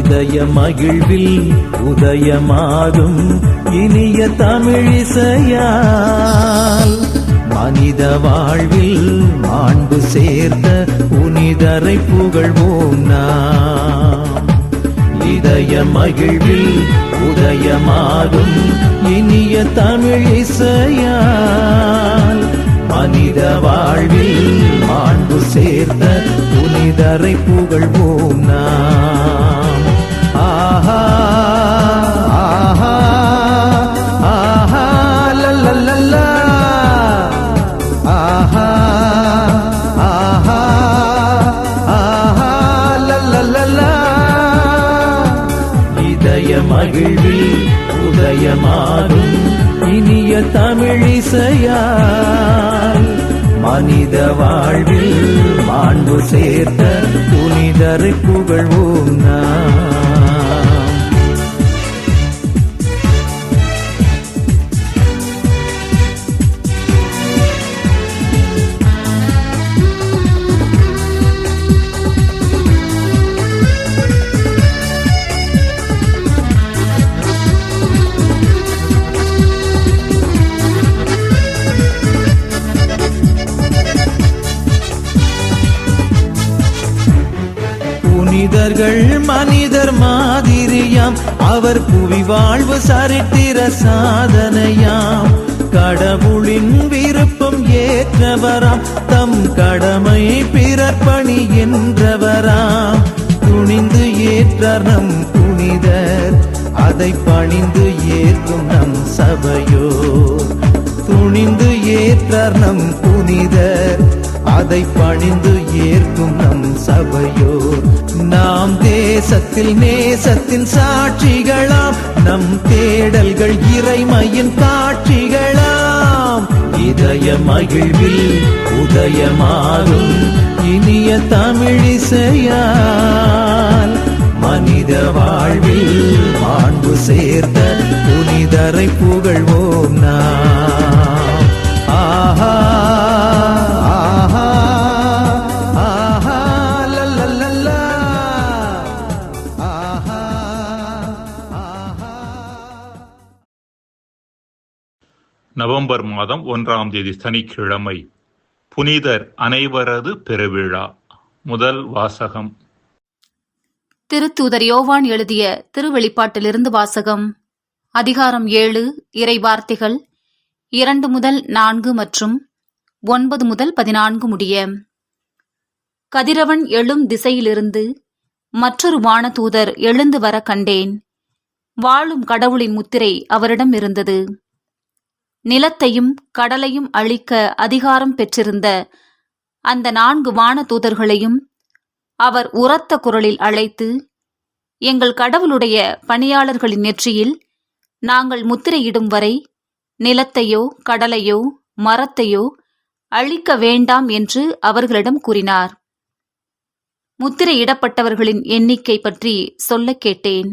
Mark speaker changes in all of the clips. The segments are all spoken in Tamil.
Speaker 1: இதய மகிழ்வில் உதயமாகும் இனிய தமிழிசையால் மனித வாழ்வில் மாண்பு சேர்த்த புனிதரை புகழ்வோம் நாம். இதய மகிழ்வில் உதயமாகும் இனிய தமிழிசையால் மனித வாழ்வில் மாண்பு சேர்த்த புனிதரை புகழ்வோம் நாம். ஆஹா ஆஹா ஆஹா லல்லல்லா ஆஹா ஆஹா ஆஹா லல்லல்லா. இதய மகிழ்வில் உதயமாகும் இனிய தமிழிசையால் மனித வாழ்வில் மாண்பு சேர்த்த புனிதரை புகழ்வோம் நாம். புனிதர்கள் மனிதர் மாதிரியாம், அவர் புவி வாழ்வு சரித்திர சாதனையாம். கடவுளின் விருப்பம் ஏற்றவராம், தம் கடமை பிறப்பணி என்றவராம். துணிந்து ஏற்றார் நம் புனிதர், அதை பணிந்து ஏற்கும் நம் சபையோர். துணிந்து ஏற்றார் நம் புனிதர், அதை பணிந்து ஏற்கும் நம் சபையோர். நாம் தேசத்தில் நேசத்தின் சாட்சிகளாம், நம் தேடல்கள் இறைமையின் காட்சிகளாம். இதய மகிழ்வில் உதயமாகும் இனிய தமிழிசையால் மனித வாழ்வில் மாண்பு சேர்த்த புனிதரை புகழ்வோம் நாம். ஆஹா ஆஹா ஆஹா லல்லல்லா ஆஹா ஆஹா.
Speaker 2: நவம்பர் மாதம் 1ஆம் தேதி சனிக்கிழமை. புனிதர் அனைவரது பெருவிழா. முதல் வாசகம்.
Speaker 3: திருத்தூதர் யோவான் எழுதிய திருவெளிப்பாட்டிலிருந்து வாசகம். அதிகாரம் 7, இறை வார்த்தைகள் 2 முதல் 4 மற்றும் 9 முதல் 14 முடிய. கதிரவன் எழும் திசையிலிருந்து மற்றொரு வானதூதர் எழுந்து வர கண்டேன். வாழும் கடவுளின் முத்திரை அவரிடம் இருந்தது. நிலத்தையும் கடலையும் அழிக்க அதிகாரம் பெற்றிருந்த அந்த 4 வானதூதர்களையும் அவர் உரத்த குரலில் அழைத்து, எங்கள் கடவுளுடைய பணியாளர்களின் நெற்றியில் நாங்கள் முத்திரையிடும் வரை நிலத்தையோ கடலையோ மரத்தையோ அழிக்க வேண்டாம் என்று அவர்களிடம் கூறினார். முத்திரையிடப்பட்டவர்களின் எண்ணிக்கை பற்றி சொல்ல கேட்டேன்.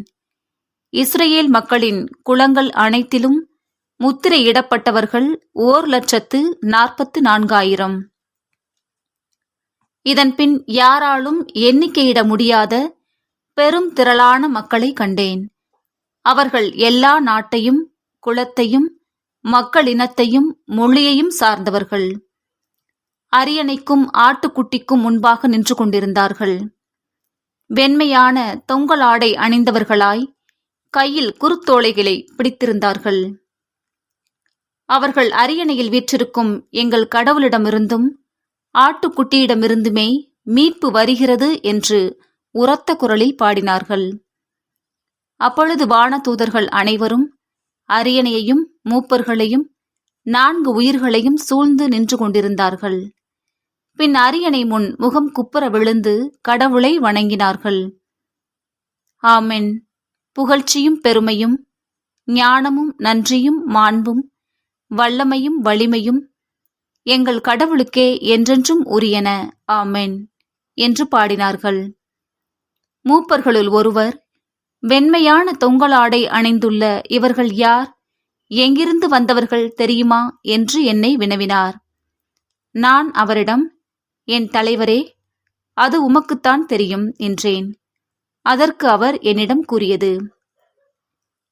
Speaker 3: இஸ்ரேல் மக்களின் குலங்கள் அனைத்திலும் முத்திரையிடப்பட்டவர்கள் 1,44,000. இதன்பின் யாராலும் எண்ணிக்கையிட முடியாத பெரும் திரளான மக்களை கண்டேன். அவர்கள் எல்லா நாட்டையும் குலத்தையும் மக்களினத்தையும் மொழியையும் சார்ந்தவர்கள். அரியணைக்கும் ஆட்டுக்குட்டிக்கும் முன்பாக நின்று கொண்டிருந்தார்கள். வெண்மையான தொங்கலாடை அணிந்தவர்களாய் கையில் குருத்தோலைகளை பிடித்திருந்தார்கள். அவர்கள் அரியணையில் வீற்றிருக்கும் எங்கள் கடவுளிடமிருந்தும் ஆட்டுக்குட்டியிடமிருந்துமே மீட்பு வருகிறது என்று உரத்த குரலில் பாடினார்கள். அப்பொழுது வானதூதர்கள் அனைவரும் அரியணையையும் மூப்பர்களையும் 4 உயிர்களையும் சூழ்ந்து நின்று கொண்டிருந்தார்கள். பின் அரியணை முன் முகம் குப்புற விழுந்து கடவுளை வணங்கினார்கள். ஆமென். புகழ்ச்சியும் பெருமையும் ஞானமும் நன்றியும் மாண்பும் வல்லமையும் வலிமையும் எங்கள் கடவுளுக்கே என்றென்றும் உரியன. ஆமென் என்று பாடினார்கள். மூப்பர்களுள் ஒருவர், வெண்மையான தொங்கலாடை அணிந்துள்ள இவர்கள் யார்? எங்கிருந்து வந்தவர்கள் தெரியுமா என்று என்னை வினவினார். நான் அவரிடம், என் தலைவரே, அது உமக்குத்தான் தெரியும் என்றேன். அதற்கு அவர் என்னிடம் கூறியது,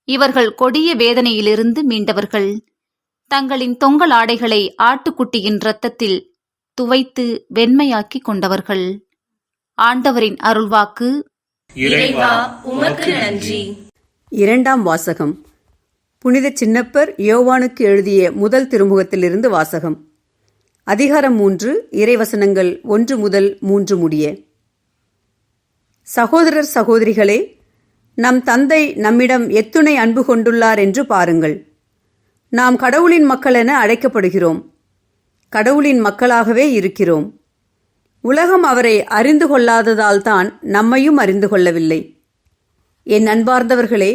Speaker 3: இவர்கள் கொடிய வேதனையிலிருந்து மீண்டவர்கள். தங்களின் தொங்கல் ஆடைகளை ஆட்டுக்குட்டியின் இரத்தத்தில் துவைத்து வெண்மையாக்கிக் கொண்டவர்கள். ஆண்டவரின் அருள்வாக்கு.
Speaker 4: இறைவா, உமக்கு நன்றி.
Speaker 5: இரண்டாம் வாசகம். புனித சின்னப்பர் யோவானுக்கு எழுதிய முதல் திருமுகத்திலிருந்து வாசகம். அதிகாரம் 3, இறைவசனங்கள் 1 முதல் 3 முடிய. சகோதரர் சகோதரிகளே, நம் தந்தை நம்மிடம் எத்துணை அன்பு கொண்டுள்ளார் என்று பாருங்கள். நாம் கடவுளின் மக்கள் என அழைக்கப்படுகிறோம். கடவுளின் மக்களாகவே இருக்கிறோம். உலகம் அவரை அறிந்து கொள்ளாததால் தான் நம்மையும் அறிந்து கொள்ளவில்லை. என் அன்பார்ந்தவர்களே,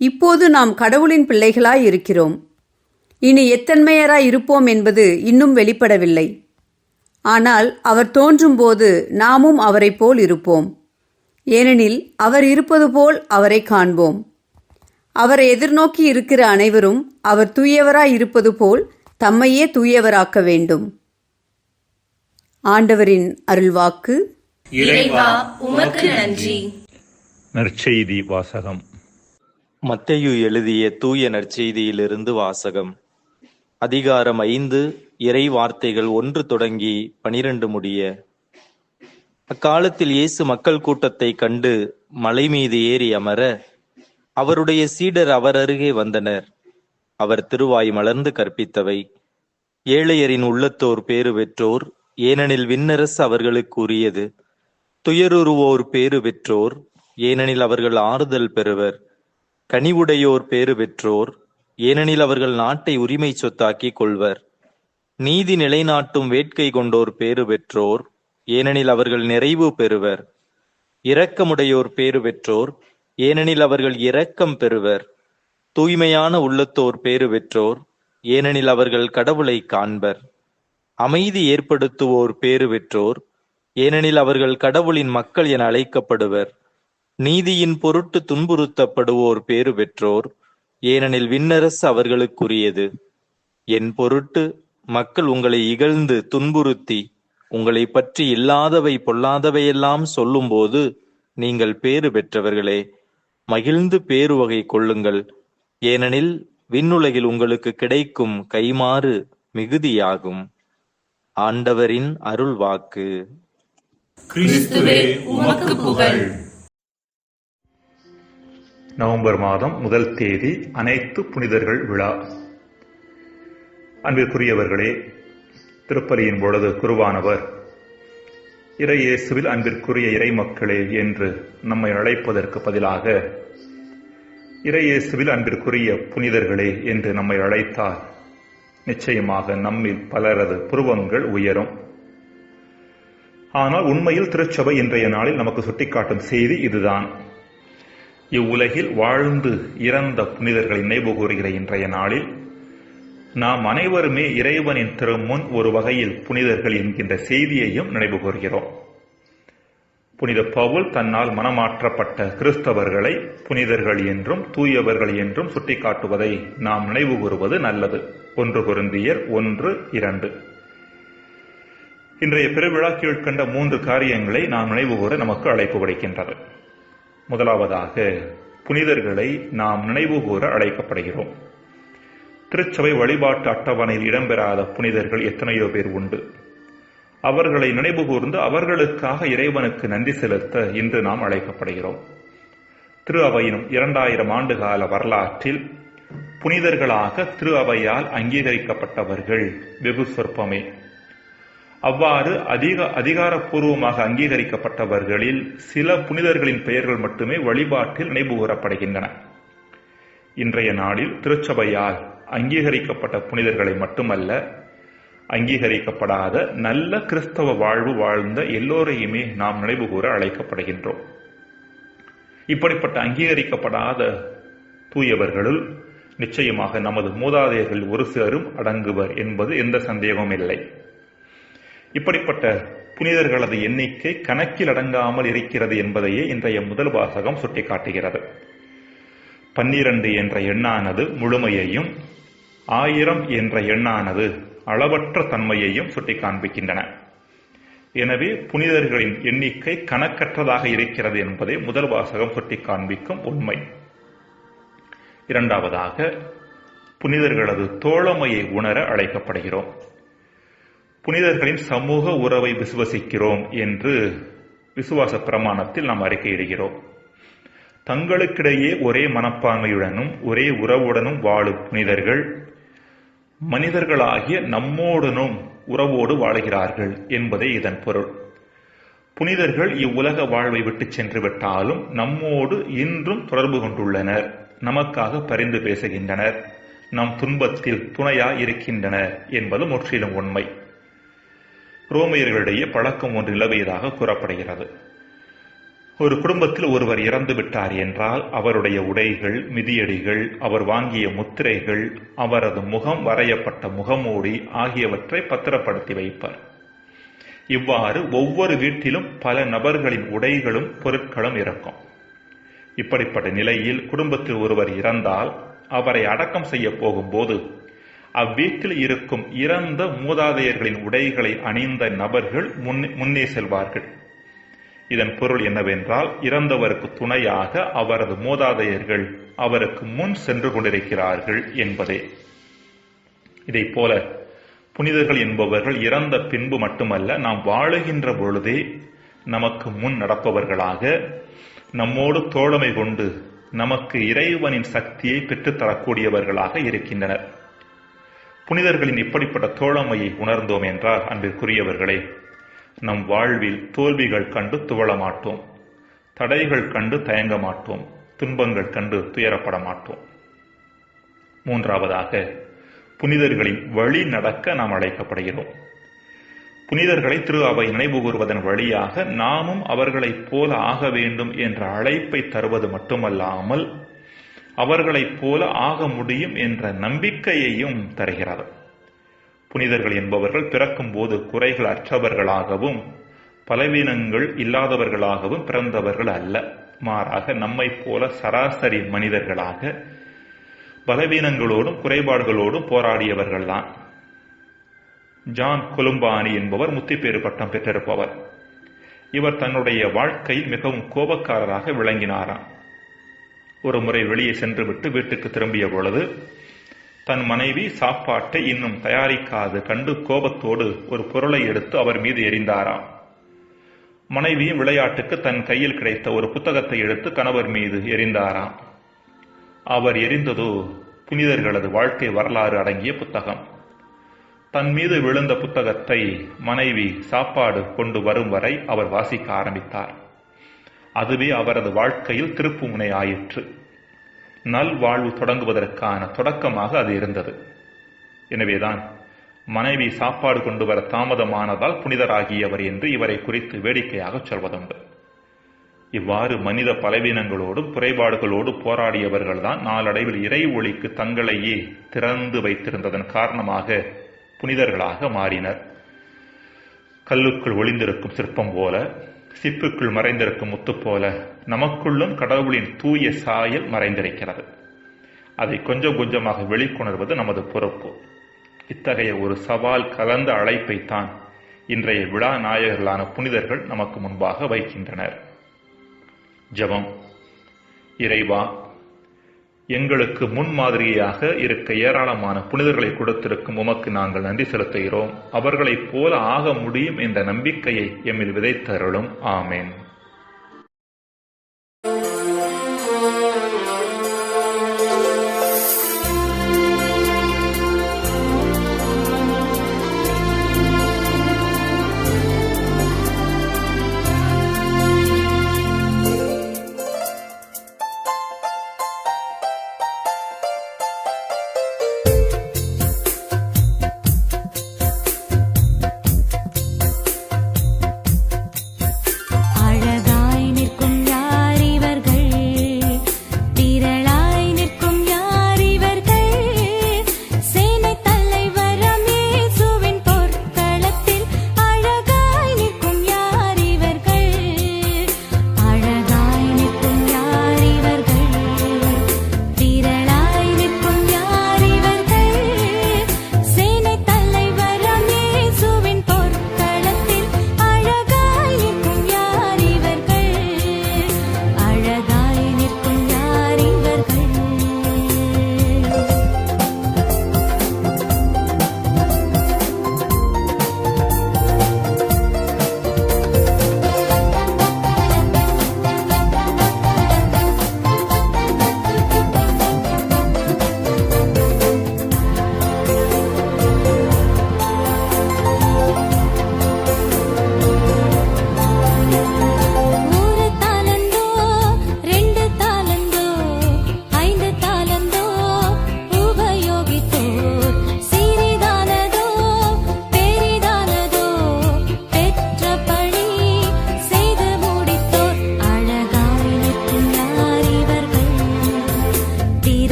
Speaker 5: இப்போது நாம் கடவுளின் பிள்ளைகளாய் இருக்கிறோம். இனி எத்தன்மையராய் இருப்போம் என்பது இன்னும் வெளிப்படவில்லை. ஆனால் அவர் தோன்றும்போது நாமும் அவரைப் போல் இருப்போம். ஏனெனில் அவர் இருப்பது போல் அவரை காண்போம். அவரை எதிர்நோக்கி இருக்கிற அனைவரும் அவர் தூயவராய் இருப்பது போல் தம்மையே தூயவராக்க வேண்டும். ஆண்டவரின் அருள்வாக்கு.
Speaker 4: இறைவா, உமக்கு நன்றி.
Speaker 2: நற்செய்தி வாசகம்.
Speaker 6: மத்தேயு எழுதிய தூய நற்செய்தியிலிருந்து வாசகம். அதிகாரம் 5, இறை வார்த்தைகள் 1 தொடங்கி 12 முடிய. அக்காலத்தில் இயேசு மக்கள் கூட்டத்தை கண்டு மலை மீது ஏறி அமர, அவருடைய சீடர் அவர் அருகே வந்தனர். அவர் திருவாய் மலர்ந்து கற்பித்தவை: ஏழையரின் உள்ளத்தோர் பேறு பெற்றோர், ஏனெனில் விண்ணரசு அவர்களுக்கு உரியது. துயருருவோர் பேறு பெற்றோர், ஏனெனில் அவர்கள் ஆறுதல் பெறுவர். கனிவுடையோர் பேறு பெற்றோர், ஏனெனில் அவர்கள் நாட்டை உரிமை சொத்தாக்கிக் கொள்வர். நீதி நிலைநாட்டும் வேட்கை கொண்டோர் பேறு பெற்றோர், ஏனெனில் அவர்கள் நிறைவு பெறுவர். இரக்கமுடையோர் பேறு பெற்றோர், ஏனெனில் அவர்கள் இரக்கம் பெறுவர். தூய்மையான உள்ளத்தோர் பேறு பெற்றோர், ஏனெனில் அவர்கள் கடவுளை காண்பர். அமைதி ஏற்படுத்துவோர் பேறு பெற்றோர், ஏனெனில் அவர்கள் கடவுளின் மக்கள் என அழைக்கப்படுவர். நீதியின் பொருட்டு துன்புறுத்தப்படுவோர் பேறு பெற்றோர், ஏனெனில் விண்ணரசு அவர்களுக்குரியது. என் பொருட்டு மக்கள் உங்களை இகழ்ந்து துன்புறுத்தி உங்களை பற்றி இல்லாதவை பொல்லாதவையெல்லாம் சொல்லும்போது நீங்கள் பேறு பெற்றவர்களே, மகிழ்ந்து பேருவகை கொள்ளுங்கள். ஏனெனில் விண்ணுலகில் உங்களுக்கு கிடைக்கும் கைமாறு மிகுதியாகும். ஆண்டவரின் அருள்வாக்கு.
Speaker 4: கிறிஸ்துவே, உமக்கு புகழ்.
Speaker 2: நவம்பர் மாதம் 1 தேதி அனைத்து புனிதர்கள் விழா. அன்பிற்குரியவர்களே, திருப்பலியின் பொழுது குருவானவர் இறை இயேசுவில் அன்பிற்குரிய இறை மக்களே என்று நம்மை அழைப்பதற்கு பதிலாக இறை இயேசுவில் அன்பிற்குரிய புனிதர்களே என்று நம்மை அழைத்தால் நிச்சயமாக நம்மில் பலரது புருவங்கள் உயரும். ஆனால் உண்மையில் திருச்சபை இன்றைய நாளில் நமக்கு சுட்டிக்காட்டும் செய்தி இதுதான். இவ்வுலகில் வாழ்ந்து இறந்த புனிதர்களை நினைவு கூறுகிற இன்றைய நாளில் நாம் அனைவருமே இறைவனின் திருமுன் ஒரு வகையில் புனிதர்கள் என்கின்ற செய்தியையும் நினைவு கூறுகிறோம். புனித பவுல் தன்னால் மனமாற்றப்பட்ட கிறிஸ்தவர்களை புனிதர்கள் என்றும் தூயவர்கள் என்றும் சுட்டிக்காட்டுவதை நாம் நினைவு கூறுவது நல்லது. 1 கொரிந்தியர் 1:2. இன்றைய பெருவிழா கீழ்கண்ட 3 காரியங்களை நாம் நினைவு கூற நமக்கு அழைப்பு விடுக்கின்றது. முதலாவதாக, புனிதர்களை நாம் நினைவு கூற அழைக்கப்படுகிறோம். திருச்சபை வழிபாட்டு அட்டவணையில் இடம்பெறாத புனிதர்கள் எத்தனையோ பேர் உண்டு. அவர்களை நினைவு கூர்ந்து அவர்களுக்காக இறைவனுக்கு நன்றி செலுத்த இன்று நாம் அழைக்கப்படுகிறோம். திரு அவையின் 2000 ஆண்டுகால வரலாற்றில் புனிதர்களாக திரு அவையால் அங்கீகரிக்கப்பட்டவர்கள் வெகு சொற்பமே. அவ்வாறு அதிகாரப்பூர்வமாக அங்கீகரிக்கப்பட்டவர்களில் சில புனிதர்களின் பெயர்கள் மட்டுமே வழிபாட்டில் நினைவு கூறப்படுகின்றன. இன்றைய நாளில் திருச்சபையால் அங்கீகரிக்கப்பட்ட புனிதர்களை மட்டுமல்ல, அங்கீகரிக்கப்படாத நல்ல கிறிஸ்தவ வாழ்வு வாழ்ந்த எல்லோரையுமே நாம் நினைவு கூற அழைக்கப்படுகின்றோம். இப்படிப்பட்ட அங்கீகரிக்கப்படாத தூயவர்களுள் நிச்சயமாக நமது மூதாதையர்கள் ஒரு சிலரும் அடங்குவர் என்பது எந்த சந்தேகமும் இல்லை. இப்படிப்பட்ட புனிதர்களது எண்ணிக்கை கணக்கில் அடங்காமல் இருக்கிறது என்பதையே இன்றைய முதல் வாசகம் சுட்டிக்காட்டுகிறது. 12 என்ற எண்ணானது முழுமையையும் 1000 என்ற எண்ணானது அளவற்ற தன்மையையும் சுட்டி காண்பிக்கின்றன. எனவே புனிதர்களின் எண்ணிக்கை கணக்கற்றதாக இருக்கிறது என்பதை முதல் வாசகம் சுட்டி காண்பிக்கும் உண்மை. இரண்டாவதாக, புனிதர்களது தோழமையை உணர அழைக்கப்படுகிறோம். புனிதர்களின் சமூக உறவை விசுவசிக்கிறோம் என்று விசுவாச பிரமாணத்தில் நாம் அறிக்கையிடுகிறோம். தங்களுக்கிடையே ஒரே மனப்பான்மையுடனும் ஒரே உறவுடனும் வாழும் புனிதர்கள் மனிதர்களாகிய நம்மோடனும் உறவோடு வாழுகிறார்கள் என்பதே இதன் பொருள். புனிதர்கள் இவ்வுலக வாழ்வை விட்டு சென்று விட்டாலும் நம்மோடு இன்றும் தொடர்பு கொண்டுள்ளனர், நமக்காக பரிந்து பேசுகின்றனர், நம் துன்பத்தில் துணையாய் இருக்கின்றனர் என்பது முற்றிலும் உண்மை. ரோமையர்களிடையே பழக்கம் ஒன்று நிலவியதாக கூறப்படுகிறது. ஒரு குடும்பத்தில் ஒருவர் இறந்து விட்டார் என்றால் அவருடைய உடைகள், மிதியடிகள், அவர் வாங்கிய முத்திரைகள், அவரது முகம் வரையப்பட்ட முகமூடி ஆகியவற்றை பத்திரப்படுத்தி வைப்பார். இவ்வாறு ஒவ்வொரு வீட்டிலும் பல நபர்களின் உடைகளும் பொருட்களும் இருக்கும். இப்படிப்பட்ட நிலையில் குடும்பத்தில் ஒருவர் இறந்தால் அவரை அடக்கம் செய்ய போகும்போது அவ்வீட்டில் இருக்கும் இறந்த மூதாதையர்களின் உடைகளை அணிந்த நபர்கள் முன்னே செல்வார்கள். இதன் பொருள் என்னவென்றால், இறந்தவருக்கு துணையாக அவரது மூதாதையர்கள் அவருக்கு முன் சென்று கொண்டிருக்கிறார்கள் என்பதே. இதைப் போல புனிதர்கள் என்பவர்கள் இறந்த பின்பு மட்டுமல்ல, நாம் வாழுகின்ற பொழுதே நமக்கு முன் நடப்பவர்களாக, நம்மோடு தோழமை கொண்டு நமக்கு இறைவனின் சக்தியை பெற்றுத்தரக்கூடியவர்களாக இருக்கின்றனர். புனிதர்களின் இப்படிப்பட்ட தோழமையை உணர்ந்தோம் என்றால், அன்பிற்குரியவர்களே, நம் வாழ்வில் தோல்விகள் கண்டு துவள மாட்டோம், தடைகள் கண்டு தயங்க மாட்டோம், துன்பங்கள் கண்டு துயரப்பட மாட்டோம். மூன்றாவதாக, புனிதர்களின் வழி நடக்க நாம் அழைக்கப்படுகிறோம். புனிதர்களை திரு அவை நினைவு கூறுவதன் வழியாக நாமும் அவர்களைப் போல ஆக வேண்டும் என்ற அழைப்பை தருவது மட்டுமல்லாமல் அவர்களைப் போல ஆக முடியும் என்ற நம்பிக்கையையும் தருகிறது. புனிதர்கள் என்பவர்கள் பிறக்கும் போது குறைகள் அற்றவர்களாகவும் பலவீனங்கள் இல்லாதவர்களாகவும் பிறந்தவர்கள் அல்ல. மாறாக நம்மை போல சராசரி மனிதர்களாக பலவீனங்களோடும் குறைபாடுகளோடும் போராடியவர்கள்தான். ஜான் கொலும்பானி என்பவர் முத்திப்பேறு பட்டம் பெற்றிருப்பவர். இவர் தன்னுடைய வாழ்க்கையில் மிகவும் கோபக்காரராக விளங்கினாராம். ஒரு முறை வெளியே சென்றுவிட்டு வீட்டுக்கு திரும்பிய பொழுது தன் மனைவி சாப்பாட்டை இன்னும் தயாரிக்காது கண்டு கோபத்தோடு ஒரு பொருளை எடுத்து அவர் மீது எறிந்தாராம். மனைவியும் விளையாட்டுக்கு தன் கையில் கிடைத்த ஒரு புத்தகத்தை எடுத்து கணவர் மீது எறிந்தாராம். அவர் எறிந்ததோ புனிதர்களது வாழ்க்கை வரலாறு அடங்கிய புத்தகம். தன் மீது விழுந்த புத்தகத்தை மனைவி சாப்பாடு கொண்டு வரும் வரை அவர் வாசிக்க ஆரம்பித்தார். அதுவே அவரது வாழ்க்கையில் திருப்புமுனை ஆயிற்று. நல்வாழ்வு தொடங்குவதற்கான தொடக்கமாக அது இருந்தது. எனவேதான் மனைவி சாப்பாடு கொண்டு வர தாமதமானதால் புனிதராகியவர் என்று இவரை குறித்து வேடிக்கையாக சொல்வதுண்டு. இவ்வாறு மனித பலவீனங்களோடும் குறைபாடுகளோடு போராடியவர்கள்தான் நாளடைவில் இறை ஒளிக்கு தங்களையே திறந்து வைத்திருந்ததன் காரணமாக புனிதர்களாக மாறினர். கல்லுக்குள் ஒளிந்திருக்கும் சிற்பம் போல, சிப்புக்குள் மறைந்திருக்கும் முத்து போல நமக்குள்ளும் கடவுளின் தூய சாயல் மறைந்திருக்கிறது. அதை கொஞ்சம் கொஞ்சமாக வெளிக்கொணர்வது நமது பொறுப்பு. இத்தகைய ஒரு சவால் கலந்த அழைப்பைத்தான் இன்றைய விழா நாயகர்களான புனிதர்கள் நமக்கு முன்பாக வைக்கின்றனர். ஜெபம். இறைவா, எங்களுக்கு முன்மாதிரியாக இருக்க ஏராளமான புனிதர்களை கொடுத்திருக்கும் உமக்கு நாங்கள் நன்றி செலுத்துகிறோம். அவர்களைப் போல ஆக முடியும் என்ற நம்பிக்கையை எம்மில் விதைத்தருளும். ஆமேன்.